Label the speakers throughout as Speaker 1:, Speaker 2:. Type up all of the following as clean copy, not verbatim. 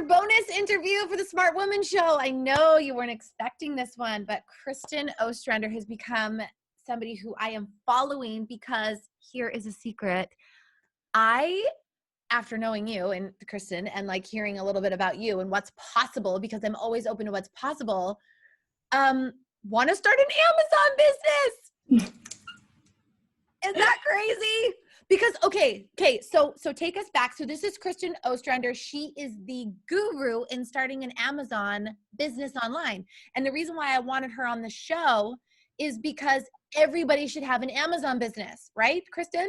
Speaker 1: bonus interview for the Smart Woman Show. I know you weren't expecting this one, but Kristin Ostrander has become somebody who I am following because here is a secret. After knowing you and Kristin and like hearing a little bit about you and what's possible, because I'm always open to what's possible, want to start an Amazon business. Is that crazy? Because, okay, so take us back. So this is Kristin Ostrander. She is the guru in starting an Amazon business online. And the reason why I wanted her on the show is because everybody should have an Amazon business, right, Kristin?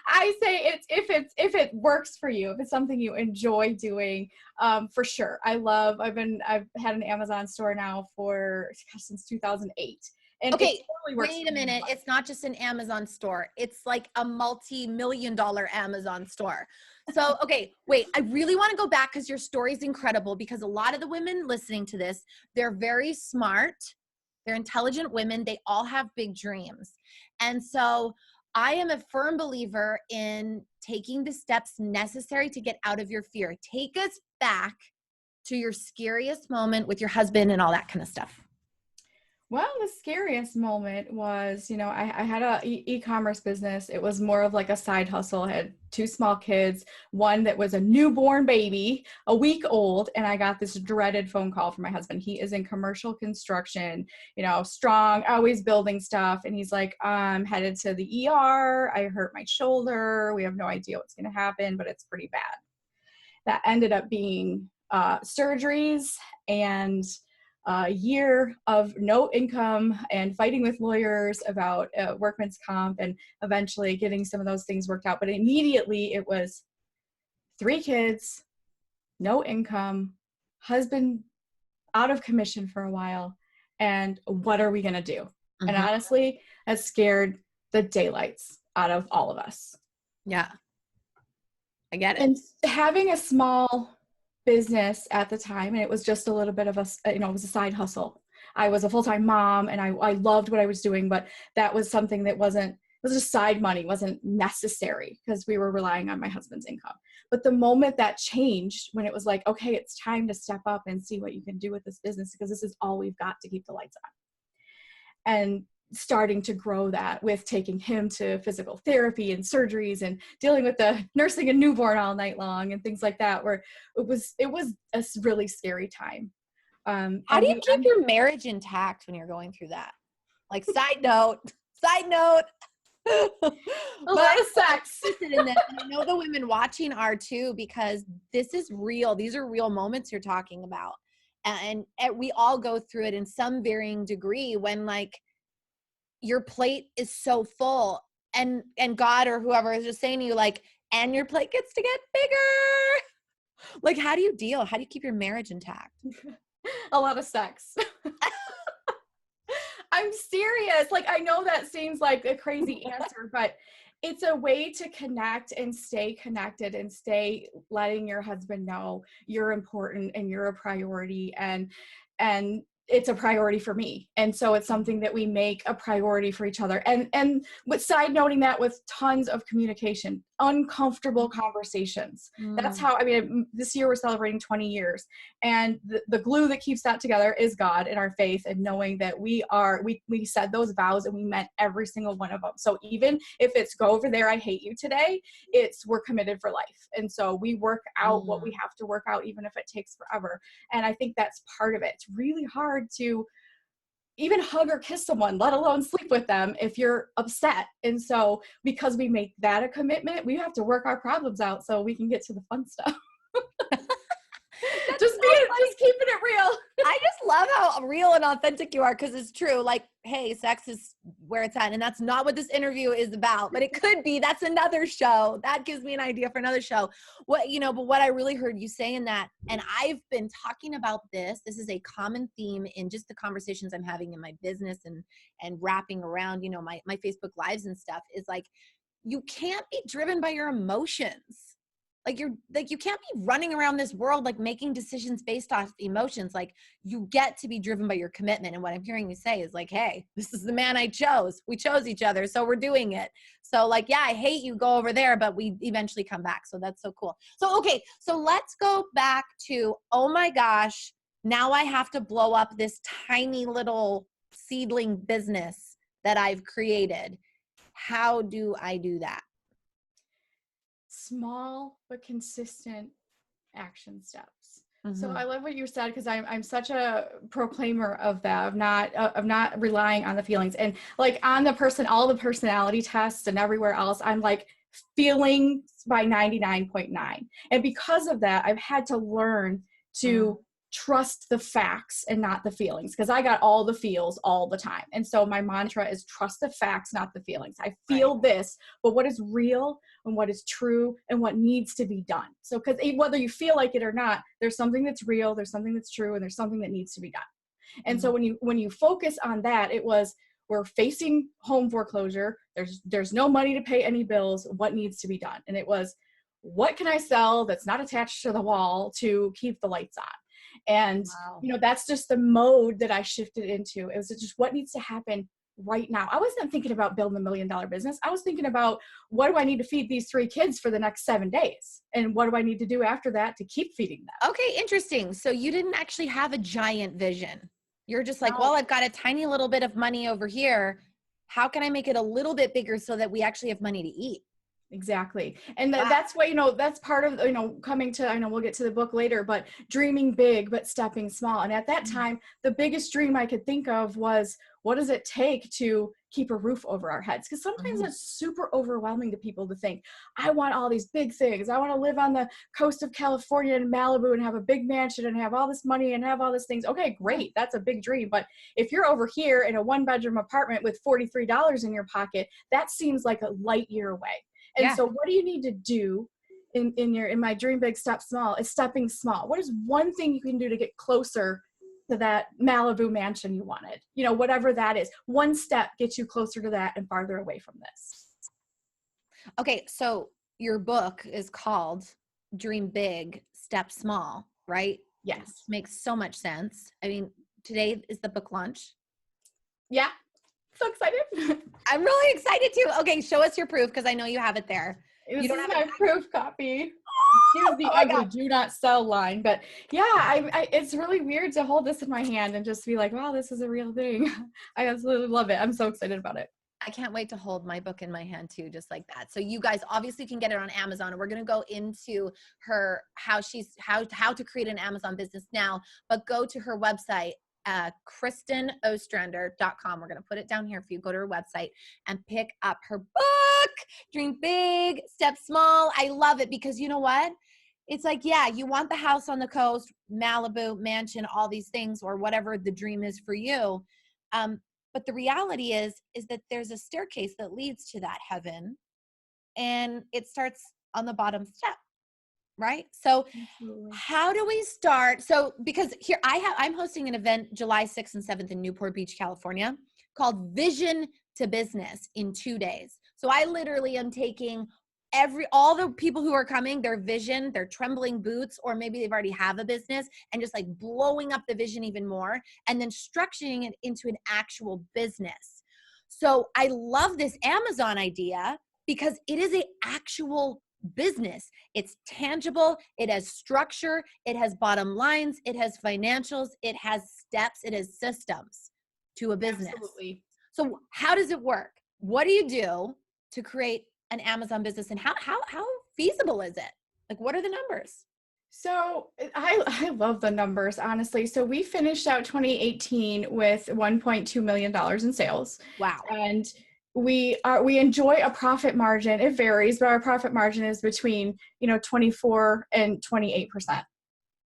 Speaker 2: I say if it works for you, if it's something you enjoy doing, for sure. I've had an Amazon store now since 2008. And
Speaker 1: okay,
Speaker 2: totally works.
Speaker 1: Wait a minute. It's not just an Amazon store. It's like a multi-million-dollar Amazon store. So, okay, wait, I really want to go back because your story is incredible, because a lot of the women listening to this, they're very smart. They're intelligent women. They all have big dreams. And so I am a firm believer in taking the steps necessary to get out of your fear. Take us back to your scariest moment with your husband and all that kind of stuff.
Speaker 2: Well, the scariest moment was, I had a e-commerce business. It was more of like a side hustle. I had 2 small kids, one that was a newborn baby, a week old, and I got this dreaded phone call from my husband. He is in commercial construction, strong, always building stuff. And he's like, I'm headed to the ER. I hurt my shoulder. We have no idea what's going to happen, but it's pretty bad. That ended up being surgeries and a year of no income and fighting with lawyers about workman's comp and eventually getting some of those things worked out. But immediately it was 3 kids, no income, husband out of commission for a while. And what are we going to do? Mm-hmm. And honestly, that scared the daylights out of all of us.
Speaker 1: Yeah. I get it.
Speaker 2: And having a small business at the time, and it was just a little bit of it was a side hustle. I was a full-time mom and I loved what I was doing, but that was something that was just side money, wasn't necessary because we were relying on my husband's income. But the moment that changed, when it was like, okay, it's time to step up and see what you can do with this business, because this is all we've got to keep the lights on. And starting to grow that with taking him to physical therapy and surgeries and dealing with the nursing a newborn all night long and things like that, where it was a really scary time.
Speaker 1: How do you keep your marriage intact when you're going through that? Like side note, a
Speaker 2: lot of sex.
Speaker 1: In this, and I know the women watching are too, because this is real. These are real moments you're talking about. And we all go through it in some varying degree when like your plate is so full and God or whoever is just saying to you like, and your plate gets to get bigger. Like, how do you deal? How do you keep your marriage intact?
Speaker 2: A lot of sex. I'm serious. Like, I know that seems like a crazy answer, but it's a way to connect and stay connected and stay letting your husband know you're important and you're a priority, and it's a priority for me. And so it's something that we make a priority for each other. And with side noting that with tons of communication, uncomfortable conversations. That's how, this year we're celebrating 20 years. And the glue that keeps that together is God and our faith, and knowing that we said those vows and we meant every single one of them. So even if it's go over there, I hate you today, we're committed for life. And so we work out what we have to work out, even if it takes forever. And I think that's part of it. It's really hard to even hug or kiss someone, let alone sleep with them if you're upset. And so because we make that a commitment, we have to work our problems out so we can get to the fun stuff. just keeping it real.
Speaker 1: I just love how real and authentic you are, because it's true. Like, hey, sex is where it's at. And that's not what this interview is about, but it could be. That's another show. That gives me an idea for another show. But what I really heard you say in that, and I've been talking about this is a common theme in just the conversations I'm having in my business and wrapping around, my Facebook Lives and stuff, is like, you can't be driven by your emotions. Like you can't be running around this world like making decisions based off emotions. Like you get to be driven by your commitment. And what I'm hearing you say is like, hey, this is the man I chose. We chose each other, so we're doing it. So like, yeah, I hate you, go over there, but we eventually come back. So that's so cool. So okay, so let's go back to, oh my gosh, now I have to blow up this tiny little seedling business that I've created. How do I do that?
Speaker 2: Small but consistent action steps. So I love what you said, because I'm such a proclaimer of that, of not relying on the feelings, and like on the all the personality tests and everywhere else, I'm like feelings by 99.9. And because of that, I've had to learn to trust the facts and not the feelings, because I got all the feels all the time. And so my mantra is trust the facts, not the feelings. I feel this, but what is real and what is true and what needs to be done. So because whether you feel like it or not, there's something that's real, there's something that's true, and there's something that needs to be done. And so when you focus on that, we're facing home foreclosure, there's no money to pay any bills, what needs to be done? And it was, what can I sell that's not attached to the wall to keep the lights on? And, that's just the mode that I shifted into. It was just what needs to happen right now. I wasn't thinking about building $1 million business. I was thinking about, what do I need to feed these 3 kids for the next 7 days? And what do I need to do after that to keep feeding them?
Speaker 1: Okay, interesting. So you didn't actually have a giant vision. You're just like, well, I've got a tiny little bit of money over here. How can I make it a little bit bigger so that we actually have money to eat?
Speaker 2: Exactly. And that's what, that's part of, coming to, I know we'll get to the book later, but dreaming big, but stepping small. And at that time, the biggest dream I could think of was, what does it take to keep a roof over our heads? Because sometimes it's super overwhelming to people to think, I want all these big things. I want to live on the coast of California and Malibu and have a big mansion and have all this money and have all these things. Okay, great. That's a big dream. But if you're over here in a 1-bedroom apartment with $43 in your pocket, that seems like a light year away. And so what do you need to do in my dream big, step small, is stepping small. What is one thing you can do to get closer to that Malibu mansion you wanted? Whatever that is. One step gets you closer to that and farther away from this.
Speaker 1: Okay, so your book is called Dream Big, Step Small, right?
Speaker 2: Yes.
Speaker 1: Makes so much sense. I mean, today is the book launch.
Speaker 2: Yeah. So excited.
Speaker 1: I'm really excited too. Okay, show us your proof, because I know you have it there.
Speaker 2: This is my proof copy. Use the ugly do not sell line. But yeah, I it's really weird to hold this in my hand and just be like, wow, this is a real thing. I absolutely love it. I'm so excited about it.
Speaker 1: I can't wait to hold my book in my hand too, just like that. So you guys obviously can get it on Amazon, and we're going to go into her, how to create an Amazon business now, but go to her website, KristinOstrander.com. We're going to put it down here for you. Go to her website and pick up her book, Dream Big, Step Small. I love it, because you know what? It's like, yeah, you want the house on the coast, Malibu, mansion, all these things, or whatever the dream is for you. But the reality is that there's a staircase that leads to that heaven, and it starts on the bottom step, right? So how do we start? So because here I'm hosting an event July 6th and 7th in Newport Beach, California, called Vision to Business in 2 days. So I literally am taking all the people who are coming, their vision, their trembling boots, or maybe they've already have a business, and just like blowing up the vision even more, and then structuring it into an actual business. So I love this Amazon idea, because it is an actual business. It's tangible. It has structure. It has bottom lines. It has financials. It has steps. It has systems to a business.
Speaker 2: Absolutely.
Speaker 1: So how does it work? What do you do to create an Amazon business, and how feasible is it? Like, what are the numbers?
Speaker 2: So I love the numbers, honestly. So we finished out 2018 with $1.2 million in sales.
Speaker 1: Wow.
Speaker 2: And we enjoy a profit margin. It varies, but our profit margin is between 24 and 28%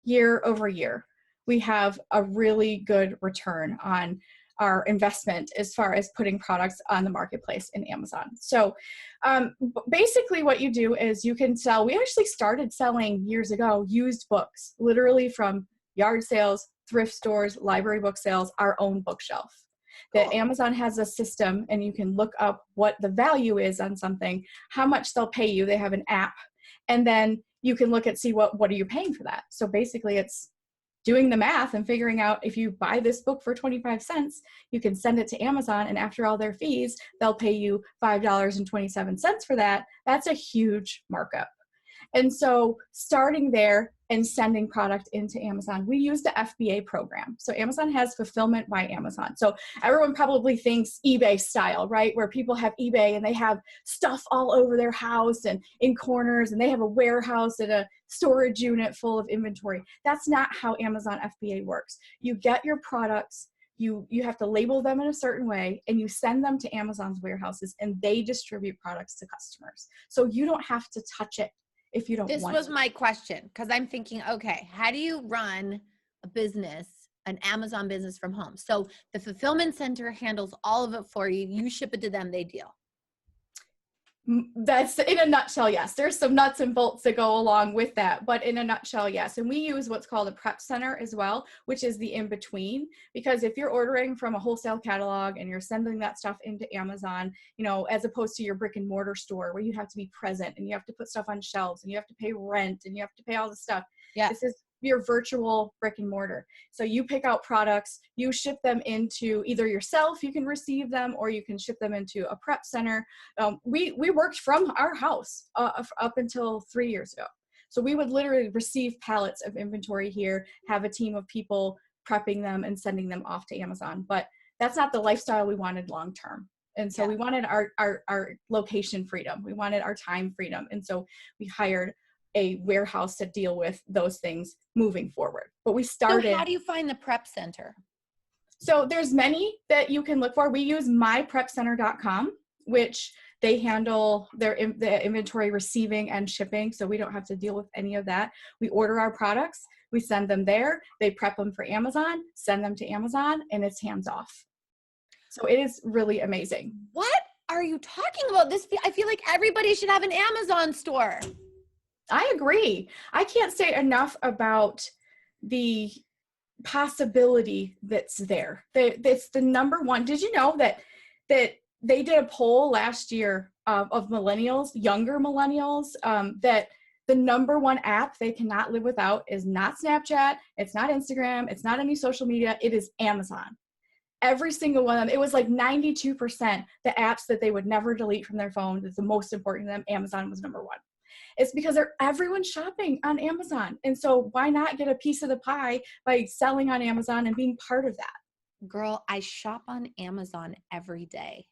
Speaker 2: year over year. We have a really good return on our investment as far as putting products on the marketplace in Amazon. So basically what you do is you can sell, we actually started selling years ago used books, literally from yard sales, thrift stores, library book sales, our own bookshelf. That Amazon has a system, and you can look up what the value is on something, how much they'll pay you. They have an app. And then you can look at, see what are you paying for that. So basically it's doing the math and figuring out, if you buy this book for 25 cents, you can send it to Amazon, and after all their fees, they'll pay you $5.27 for that. That's a huge markup. And so starting there and sending product into Amazon, we use the FBA program. So Amazon has Fulfillment by Amazon. So everyone probably thinks eBay style, right? Where people have eBay and they have stuff all over their house and in corners, and they have a warehouse and a storage unit full of inventory. That's not how Amazon FBA works. You get your products, you have to label them in a certain way, and you send them to Amazon's warehouses, and they distribute products to customers. So you don't have to touch it if you don't want to.
Speaker 1: This was my question, because I'm thinking, okay, how do you run a business, an Amazon business from home? So the fulfillment center handles all of it for you. You ship it to them, they deal.
Speaker 2: That's in a nutshell, yes. There's some nuts and bolts that go along with that, but in a nutshell, yes. And we use what's called a prep center as well, which is the in-between, because if you're ordering from a wholesale catalog and you're sending that stuff into Amazon, you know, as opposed to your brick and mortar store where you have to be present and you have to put stuff on shelves and you have to pay rent and you have to pay all this stuff.
Speaker 1: Yeah.
Speaker 2: This is your virtual brick and mortar. So you pick out products, you ship them into either yourself, you can receive them, or you can ship them into a prep center. We worked from our house up until 3 years ago. So we would literally receive pallets of inventory here, have a team of people prepping them and sending them off to Amazon. But that's not the lifestyle we wanted long term. And so we wanted our location freedom. We wanted our time freedom. And so we hired a warehouse to deal with those things moving forward. But we started.
Speaker 1: So how do you find the prep center?
Speaker 2: So there's many that you can look for. We use myprepcenter.com, which they handle the inventory receiving and shipping. So we don't have to deal with any of that. We order our products, we send them there, they prep them for Amazon, send them to Amazon, and it's hands off. So it is really amazing.
Speaker 1: What are you talking about? I feel like everybody should have an Amazon store.
Speaker 2: I agree. I can't say enough about the possibility that's there. That's the number one. Did you know that they did a poll last year of millennials, younger millennials, that the number one app they cannot live without is not Snapchat, it's not Instagram, it's not any social media, it is Amazon. Every single one of them, it was like 92%, the apps that they would never delete from their phone, that's the most important to them, Amazon was number one. It's because everyone's shopping on Amazon. And so why not get a piece of the pie by selling on Amazon and being part of that?
Speaker 1: Girl, I shop on Amazon every day.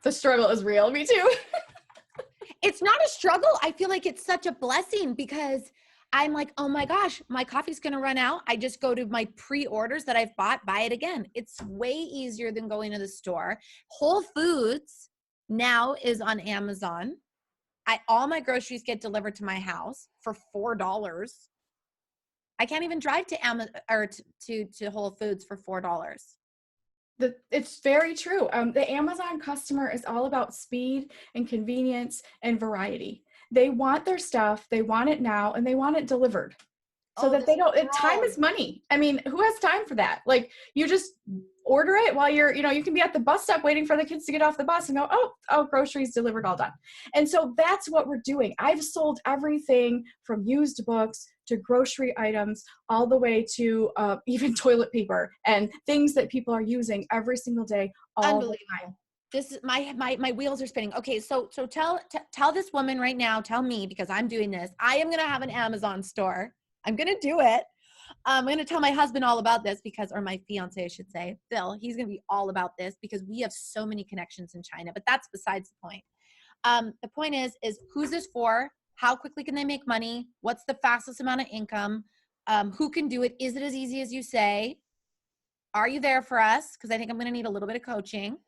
Speaker 2: The struggle is real. Me too.
Speaker 1: It's not a struggle. I feel like it's such a blessing because I'm like, oh my gosh, my coffee's going to run out. I just go to my pre-orders that I've bought, buy it again. It's way easier than going to the store. Whole Foods now is on Amazon. All my groceries get delivered to my house for $4. I can't even drive to Amazon or to Whole Foods for $4.
Speaker 2: It's very true. The Amazon customer is all about speed and convenience and variety. They want their stuff, they want it now, and they want it delivered. So that they don't, time is money. I mean, who has time for that? Like, you just order it while you're, you can be at the bus stop waiting for the kids to get off the bus and go, oh, groceries delivered, all done. And so that's what we're doing. I've sold everything from used books to grocery items, all the way to even toilet paper and things that people are using every single day, all the time.
Speaker 1: This is my wheels are spinning. Okay, so tell this woman right now, tell me, because I'm doing this. I am going to have an Amazon store. I'm going to do it. I'm going to tell my husband all about this or my fiance, I should say, Phil, he's going to be all about this because we have so many connections in China, but that's besides the point. The point is who's this for? How quickly can they make money? What's the fastest amount of income? Who can do it? Is it as easy as you say? Are you there for us? Because I think I'm going to need a little bit of coaching.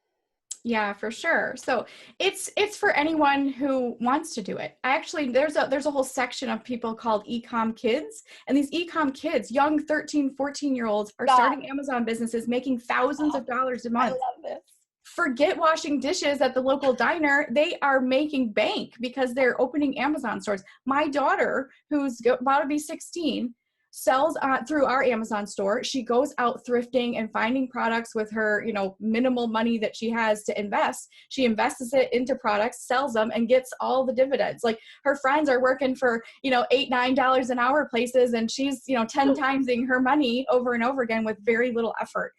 Speaker 2: Yeah, for sure. So it's for anyone who wants to do it. There's a whole section of people called e-com kids, and these e-com kids, young 13, 14-year-olds are starting Amazon businesses, making thousands of dollars a month.
Speaker 1: I love this.
Speaker 2: Forget washing dishes at the local diner. They are making bank because they're opening Amazon stores. My daughter, who's about to be 16, sells through our Amazon store. She goes out thrifting and finding products with her, minimal money that she has to invest. She invests it into products, sells them, and gets all the dividends. Like her friends are working for, $8, $9 an hour places, and she's, 10 timesing her money over and over again with very little effort.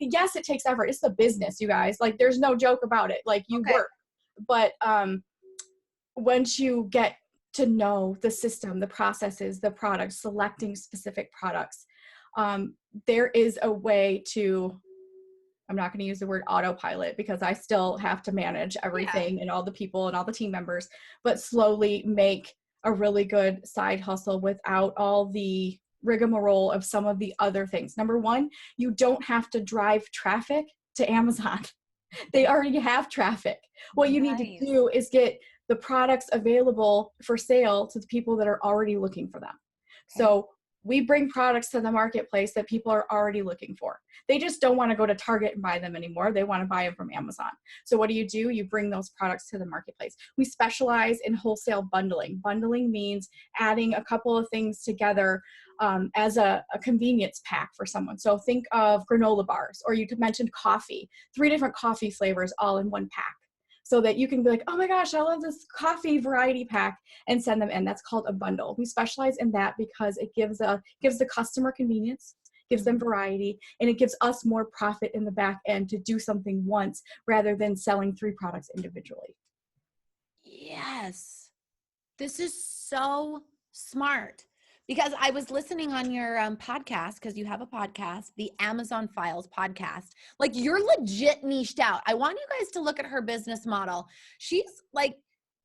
Speaker 2: Yes, it takes effort. It's the business, you guys. Like there's no joke about it. Like you work, but once you get to know the system, the processes, the products, selecting specific products, there is a way to, I'm not going to use the word autopilot because I still have to manage everything and all the people and all the team members, but slowly make a really good side hustle without all the rigmarole of some of the other things. Number one, you don't have to drive traffic to Amazon. They already have traffic. What you need to do is get the products available for sale to the people that are already looking for them. So we bring products to the marketplace that people are already looking for. They just don't want to go to Target and buy them anymore. They want to buy them from Amazon. So what do? You bring those products to the marketplace. We specialize in wholesale bundling. Bundling means adding a couple of things together as a convenience pack for someone. So think of granola bars, or you mentioned coffee, 3 different coffee flavors all in one pack. So that you can be like, oh my gosh, I love this coffee variety pack, and send them in. That's called a bundle. We specialize in that because it gives the customer convenience, gives them variety, and it gives us more profit in the back end to do something once rather than selling 3 products individually.
Speaker 1: Yes. This is so smart. Because I was listening on your podcast, because you have a podcast, the Amazon Files podcast. Like you're legit niched out. I want you guys to look at her business model. She's like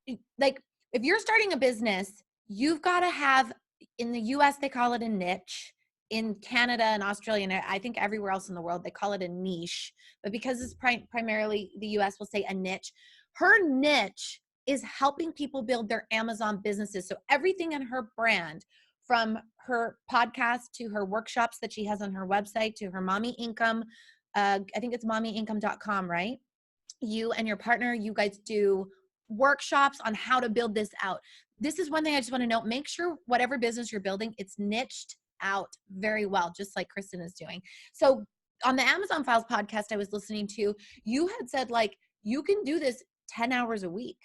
Speaker 1: if you're starting a business, you've got to have, in the US, they call it a niche. In Canada and Australia, and I think everywhere else in the world, they call it a niche. But because it's primarily the US, will say a niche. Her niche is helping people build their Amazon businesses. So everything in her brand, from her podcast to her workshops that she has on her website to her mommy income, I think it's mommyincome.com, right? You and your partner, you guys do workshops on how to build this out. This is one thing I just want to note. Make sure whatever business you're building, it's niched out very well, just like Kristin is doing. So on the Amazon Files podcast I was listening to, you had said like you can do this 10 hours a week.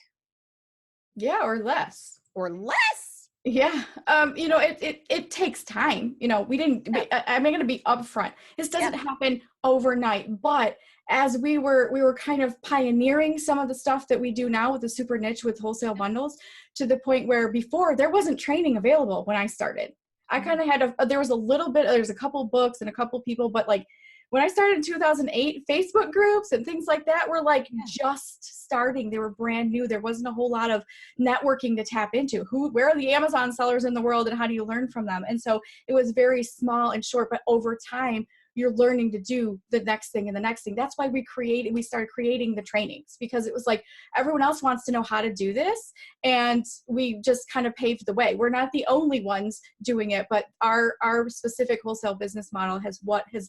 Speaker 2: Yeah, or less.
Speaker 1: Or less.
Speaker 2: Yeah. It takes time. I'm going to be upfront. This doesn't happen overnight, but as we were kind of pioneering some of the stuff that we do now with the super niche with wholesale bundles, to the point where before there wasn't training available when I started. I kind of had there's a couple books and a couple people, but like when I started in 2008, Facebook groups and things like that were like just starting. They were brand new. There wasn't a whole lot of networking to tap into. Where are the Amazon sellers in the world, and how do you learn from them? And so it was very small and short, but over time, you're learning to do the next thing and the next thing. That's why we started creating the trainings, because it was like everyone else wants to know how to do this, and we just kind of paved the way. We're not the only ones doing it, but our specific wholesale business model has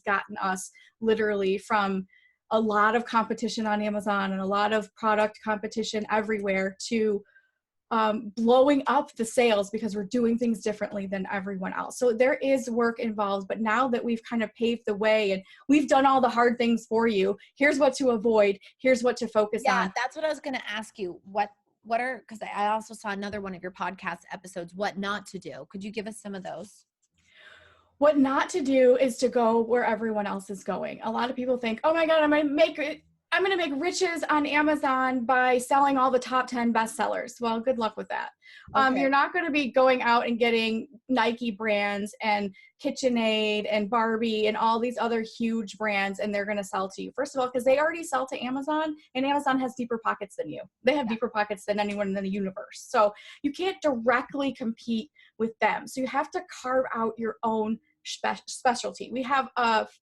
Speaker 2: gotten us literally from a lot of competition on Amazon and a lot of product competition everywhere to blowing up the sales because we're doing things differently than everyone else. So there is work involved, but now that we've kind of paved the way and we've done all the hard things for you, here's what to avoid, here's what to focus on.
Speaker 1: Yeah, that's what I was going to ask you. What are, because I also saw another one of your podcast episodes, what not to do. Could you give us some of those?
Speaker 2: What not to do is to go where everyone else is going. A lot of people think, oh my God, I'm going to make riches on Amazon by selling all the top 10 bestsellers. Well, good luck with that. Okay. You're not going to be going out and getting Nike brands and KitchenAid and Barbie and all these other huge brands, and they're going to sell to you. First of all, because they already sell to Amazon, and Amazon has deeper pockets than you. They have deeper pockets than anyone in the universe. So you can't directly compete with them. So you have to carve out your own specialty. We have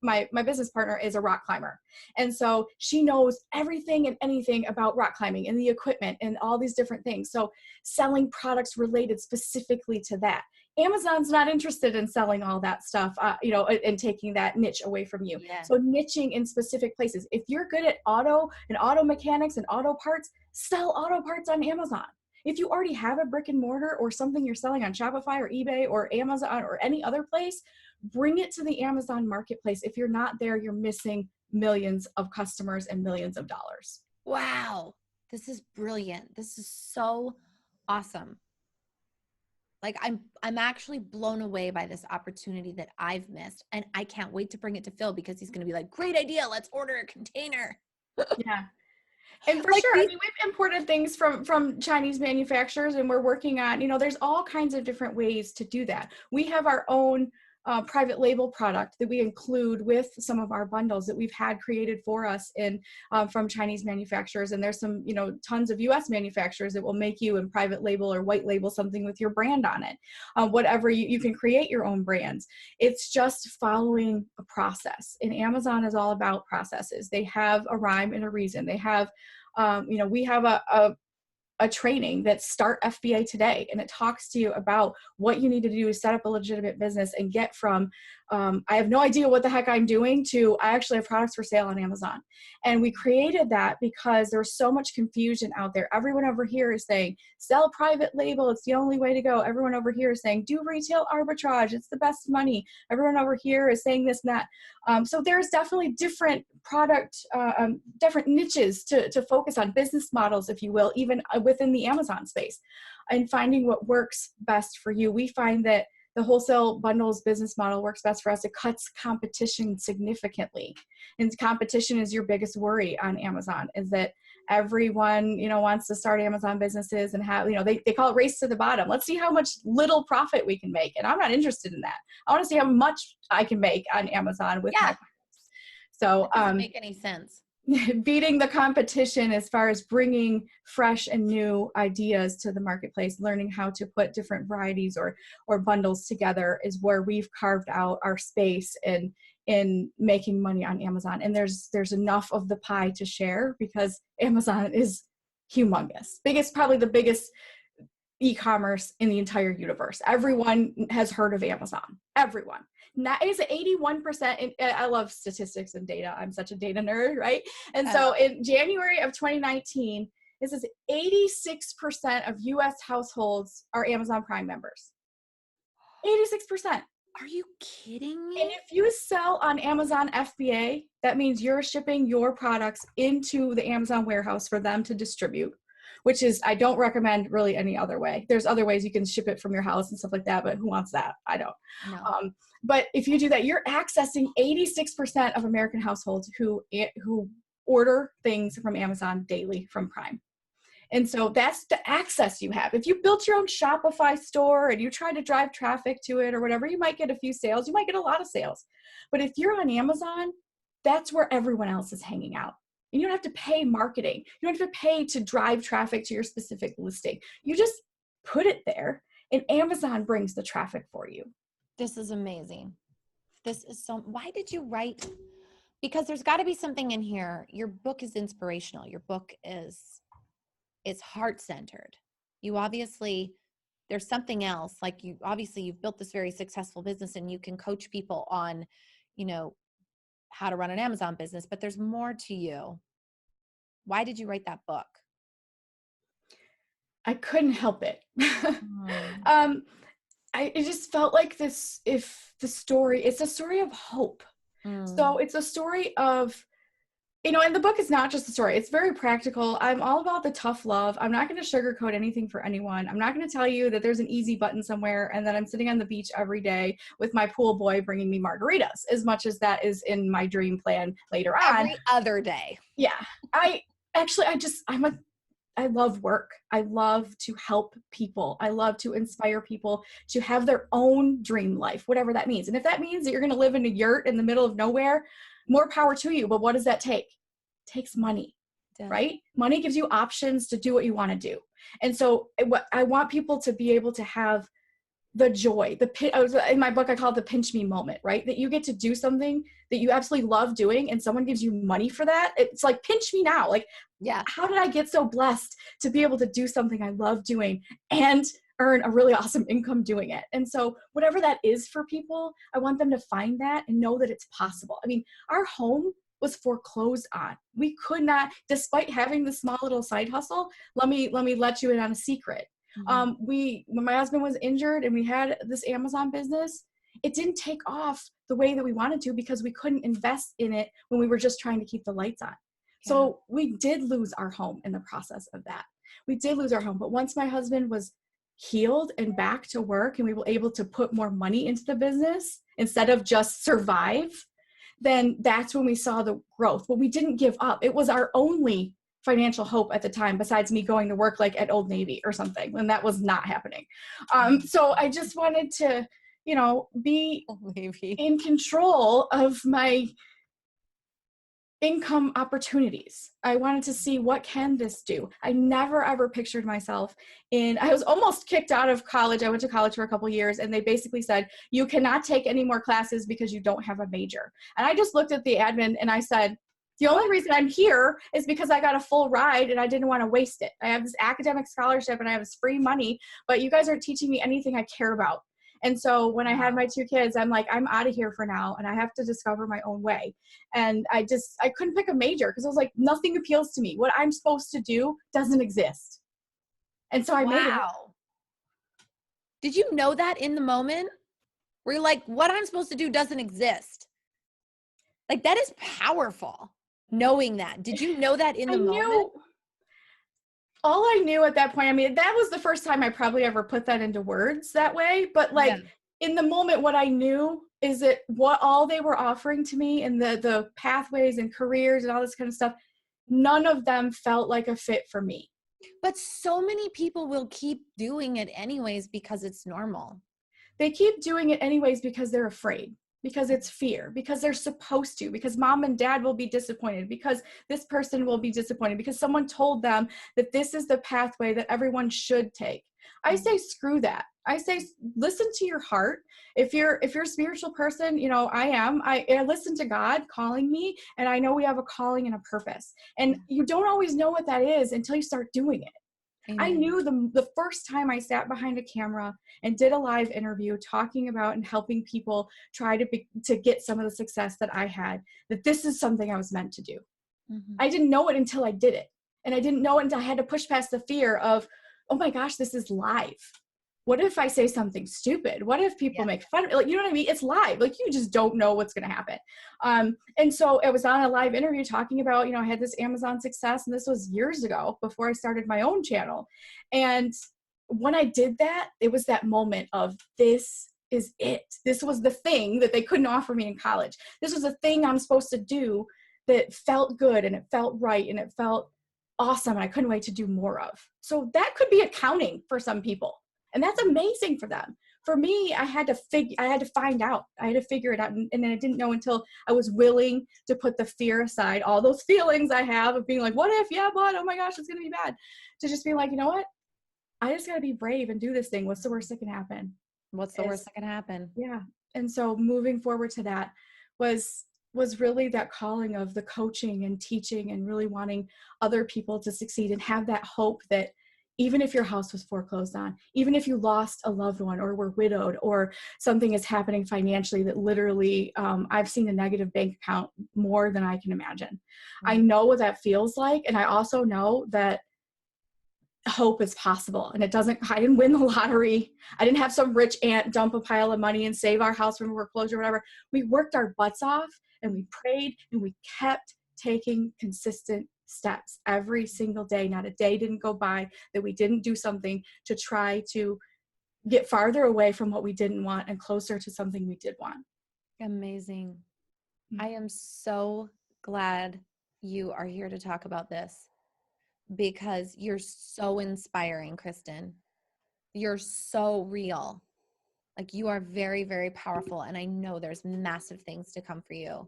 Speaker 2: my business partner is a rock climber, and so she knows everything and anything about rock climbing and the equipment and all these different things. So selling products related specifically to that. Amazon's not interested in selling all that stuff, and taking that niche away from you. Yeah. So niching in specific places. If you're good at auto mechanics and auto parts, sell auto parts on Amazon. If you already have a brick and mortar or something you're selling on Shopify or eBay or Amazon or any other place, bring it to the Amazon marketplace. If you're not there, you're missing millions of customers and millions of dollars.
Speaker 1: Wow. This is brilliant. This is so awesome. Like I'm actually blown away by this opportunity that I've missed. And I can't wait to bring it to Phil because he's going to be like, great idea. Let's order a container.
Speaker 2: Yeah. And for
Speaker 1: Like
Speaker 2: sure, I mean, we've imported things from Chinese manufacturers, and we're working on, there's all kinds of different ways to do that. We have our own private label product that we include with some of our bundles that we've had created for us from Chinese manufacturers. And there's some, tons of US manufacturers that will make you in private label or white label something with your brand on it. Whatever, you can create your own brands. It's just following a process. And Amazon is all about processes. They have a rhyme and a reason. They have, we have a training that's Start FBA Today, and it talks to you about what you need to do to set up a legitimate business and get from I have no idea what the heck I'm doing to I actually have products for sale on Amazon. And we created that because there's so much confusion out there. Everyone over here is saying sell private label, it's the only way to go. Everyone over here is saying do retail arbitrage, it's the best money. Everyone over here is saying this and that. So there's definitely different different niches to focus on, business models, if you will, even within the Amazon space, and finding what works best for you. We find that the wholesale bundles business model works best for us. It cuts competition significantly. And competition is your biggest worry on Amazon, is that everyone, wants to start Amazon businesses and have, they call it race to the bottom. Let's see how much little profit we can make. And I'm not interested in that. I want to see how much I can make on Amazon with my products. So
Speaker 1: that doesn't make any sense.
Speaker 2: Beating the competition as far as bringing fresh and new ideas to the marketplace, learning how to put different varieties or bundles together is where we've carved out our space in making money on Amazon. And there's enough of the pie to share because Amazon is humongous. Probably the biggest e-commerce in the entire universe. Everyone has heard of Amazon. Everyone. Now is 81%. I love statistics and data. I'm such a data nerd, right? And so in January of 2019, this is 86% of US households are Amazon Prime members. 86%.
Speaker 1: Are you kidding me?
Speaker 2: And if you sell on Amazon FBA, that means you're shipping your products into the Amazon warehouse for them to distribute, which is, I don't recommend really any other way. There's other ways you can ship it from your house and stuff like that, but who wants that? I don't.
Speaker 1: No.
Speaker 2: But if you do that, you're accessing 86% of American households who order things from Amazon daily from Prime. And so that's the access you have. If you built your own Shopify store and you try to drive traffic to it or whatever, you might get a few sales. You might get a lot of sales. But if you're on Amazon, that's where everyone else is hanging out. And you don't have to pay marketing. You don't have to pay to drive traffic to your specific listing. You just put it there and Amazon brings the traffic for you.
Speaker 1: This is amazing. This is why did you write? Because there's got to be something in here. Your book is inspirational. Your book it's heart-centered. You obviously, there's something else. Like you've built this very successful business and you can coach people on, how to run an Amazon business, but there's more to you. Why did you write that book?
Speaker 2: I couldn't help it. It just felt like it's a story of hope. So it's a story of, and the book is not just a story. It's very practical. I'm all about the tough love. I'm not going to sugarcoat anything for anyone. I'm not going to tell you that there's an easy button somewhere and that I'm sitting on the beach every day with my pool boy bringing me margaritas, as much as that is in my dream plan later on.
Speaker 1: Every other day.
Speaker 2: Yeah. I love work. I love to help people. I love to inspire people to have their own dream life, whatever that means. And if that means that you're going to live in a yurt in the middle of nowhere, more power to you. But what does that take? It takes money, right? Money gives you options to do what you want to do. And so I want people to be able to have the joy, in my book, I call it the pinch me moment, right? That you get to do something that you absolutely love doing and someone gives you money for that. It's like, pinch me now. Like, yeah, how did I get so blessed to be able to do something I love doing and earn a really awesome income doing it? And so whatever that is for people, I want them to find that and know that it's possible. I mean, our home was foreclosed on. We could not, despite having the small little side hustle, let me let you in on a secret. When my husband was injured and we had this Amazon business, it didn't take off the way that we wanted to because we couldn't invest in it when we were just trying to keep the lights on. Yeah. So we did lose our home in the process of that. We did lose our home. But once my husband was healed and back to work and we were able to put more money into the business instead of just survive, then that's when we saw the growth. But we didn't give up. It was our only financial hope at the time, besides me going to work like at Old Navy or something, when that was not happening. So I just wanted to, be in control of my income opportunities. I wanted to see, what can this do? I never ever pictured myself I was almost kicked out of college. I went to college for a couple of years and they basically said, you cannot take any more classes because you don't have a major. And I just looked at the admin and I said, the only reason I'm here is because I got a full ride and I didn't want to waste it. I have this academic scholarship and I have this free money, but you guys aren't teaching me anything I care about. And so when I had my 2 kids, I'm like, I'm out of here for now and I have to discover my own way. And I couldn't pick a major because I was like, nothing appeals to me. What I'm supposed to do doesn't exist. And so I made it.
Speaker 1: Did you know that in the moment? Where you're like, what I'm supposed to do doesn't exist? Like, that is powerful, knowing that. Did you know that in the moment?
Speaker 2: All I knew at that point, I mean, that was the first time I probably ever put that into words that way. But in the moment, what I knew is that what all they were offering to me and the pathways and careers and all this kind of stuff, none of them felt like a fit for me.
Speaker 1: But so many people will keep doing it anyways because it's normal.
Speaker 2: They keep doing it anyways because they're afraid. Because it's fear, because they're supposed to, because mom and dad will be disappointed, because this person will be disappointed, because someone told them that this is the pathway that everyone should take. I say, screw that. I say, listen to your heart. If you're a spiritual person, I listen to God calling me, and I know we have a calling and a purpose. And you don't always know what that is until you start doing it. Amen. I knew the first time I sat behind a camera and did a live interview talking about and helping people try to get some of the success that I had, that this is something I was meant to do. Mm-hmm. I didn't know it until I did it. And I didn't know it until I had to push past the fear of, oh my gosh, this is live. What if I say something stupid? What if people make fun of it? Like, you know what I mean? It's live. Like, you just don't know what's going to happen. And so I was on a live interview talking about, I had this Amazon success, and this was years ago before I started my own channel. And when I did that, it was that moment of, this is it. This was the thing that they couldn't offer me in college. This was a thing I'm supposed to do that felt good and it felt right and it felt awesome. And I couldn't wait to do more of. So that could be accounting for some people. And that's amazing for them. For me, I had to find out. I had to figure it out. And I didn't know until I was willing to put the fear aside, all those feelings I have of being like, what if, but, oh my gosh, it's going to be bad. To just be like, you know what? I just got to be brave and do this thing. What's the worst that can happen?
Speaker 1: What's the worst that can happen?
Speaker 2: Yeah. And so moving forward to that was really that calling of the coaching and teaching and really wanting other people to succeed and have that hope that even if your house was foreclosed on, even if you lost a loved one or were widowed or something is happening financially that literally, I've seen a negative bank account more than I can imagine. Mm-hmm. I know what that feels like. And I also know that hope is possible. And I didn't win the lottery. I didn't have some rich aunt dump a pile of money and save our house from foreclosure or whatever. We worked our butts off and we prayed and we kept taking consistent steps every single day. Not a day didn't go by that we didn't do something to try to get farther away from what we didn't want and closer to something we did want.
Speaker 1: Amazing. I am so glad you are here to talk about this because you're so inspiring, Kristin. You're so real. Like, you are very, very powerful. And I know there's massive things to come for you.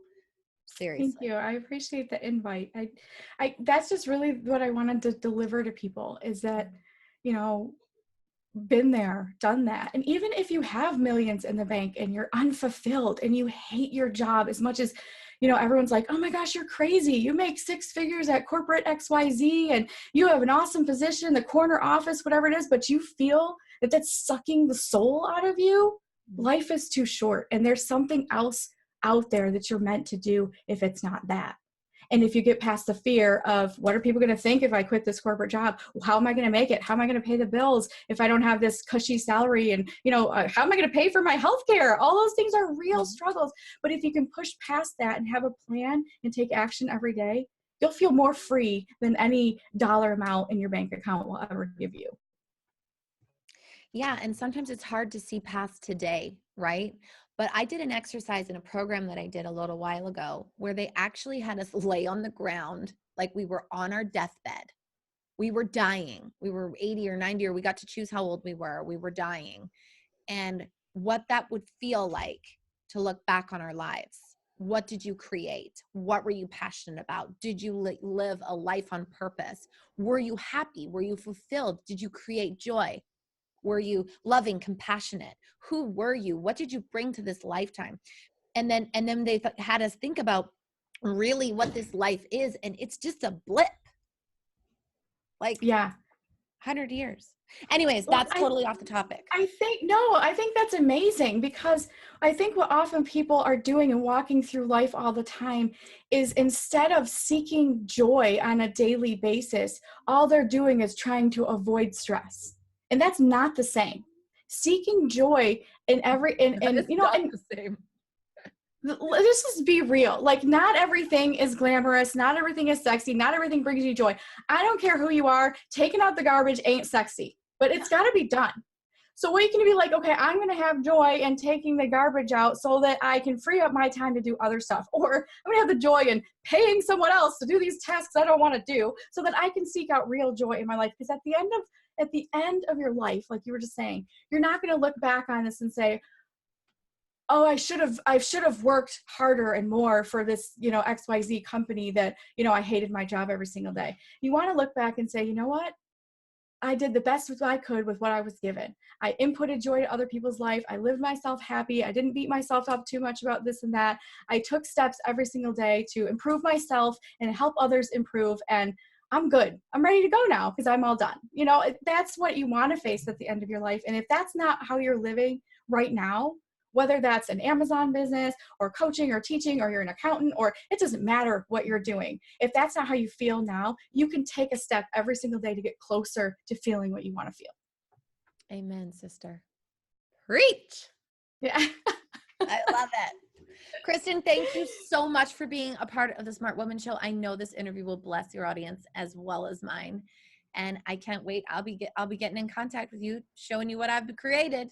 Speaker 1: Seriously.
Speaker 2: Thank you. I appreciate the invite. I that's just really what I wanted to deliver to people is that, been there, done that. And even if you have millions in the bank and you're unfulfilled and you hate your job as much as, everyone's like, oh my gosh, you're crazy. You make 6 figures at corporate XYZ and you have an awesome position in the corner office, whatever it is, but you feel that that's sucking the soul out of you. Life is too short and there's something else out there that you're meant to do if it's not that. And if you get past the fear of what are people going to think if I quit this corporate job? How am I going to make it? How am I going to pay the bills if I don't have this cushy salary? And, how am I going to pay for my healthcare? All those things are real struggles. But if you can push past that and have a plan and take action every day, you'll feel more free than any dollar amount in your bank account will ever give you.
Speaker 1: Yeah. And sometimes it's hard to see past today, right? But I did an exercise in a program that I did a little while ago where they actually had us lay on the ground like we were on our deathbed. We were dying. We were 80 or 90, or we got to choose how old we were. We were dying. And what that would feel like to look back on our lives. What did you create? What were you passionate about? Did you live a life on purpose? Were you happy? Were you fulfilled? Did you create joy? Were you loving, compassionate? Who were you? What did you bring to this lifetime? And then they had us think about really what this life is. And it's just a blip. Like,
Speaker 2: yeah,
Speaker 1: 100 years. Anyways, that's totally off the topic.
Speaker 2: I think that's amazing, because I think what often people are doing and walking through life all the time is, instead of seeking joy on a daily basis, all they're doing is trying to avoid stress. And that's not the same. Seeking joy in every, and
Speaker 1: the same.
Speaker 2: Let's just be real. Like, not everything is glamorous. Not everything is sexy. Not everything brings you joy. I don't care who you are. Taking out the garbage ain't sexy, but it's got to be done. So what you can be like, okay, I'm going to have joy in taking the garbage out so that I can free up my time to do other stuff. Or I'm going to have the joy in paying someone else to do these tasks I don't want to do so that I can seek out real joy in my life. Because at the end of your life, like you were just saying, you're not going to look back on this and say, oh, I should have worked harder and more for this, XYZ company that, I hated my job every single day. You want to look back and say, you know what? I did the best I could with what I was given. I inputted joy to other people's life. I lived myself happy. I didn't beat myself up too much about this and that. I took steps every single day to improve myself and help others improve. And I'm good. I'm ready to go now because I'm all done. That's what you want to face at the end of your life. And if that's not how you're living right now, whether that's an Amazon business or coaching or teaching, or you're an accountant, or it doesn't matter what you're doing. If that's not how you feel now, you can take a step every single day to get closer to feeling what you want to feel.
Speaker 1: Amen, sister. Preach.
Speaker 2: Yeah.
Speaker 1: I love it. Kristin, thank you so much for being a part of the Smart Woman Show. I know this interview will bless your audience as well as mine. And I can't wait. I'll be getting in contact with you, showing you what I've created.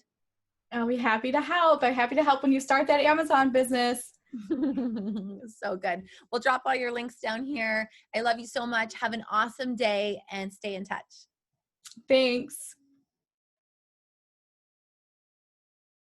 Speaker 2: I'll be happy to help. I'm happy to help when you start that Amazon business.
Speaker 1: So good. We'll drop all your links down here. I love you so much. Have an awesome day and stay in touch.
Speaker 2: Thanks.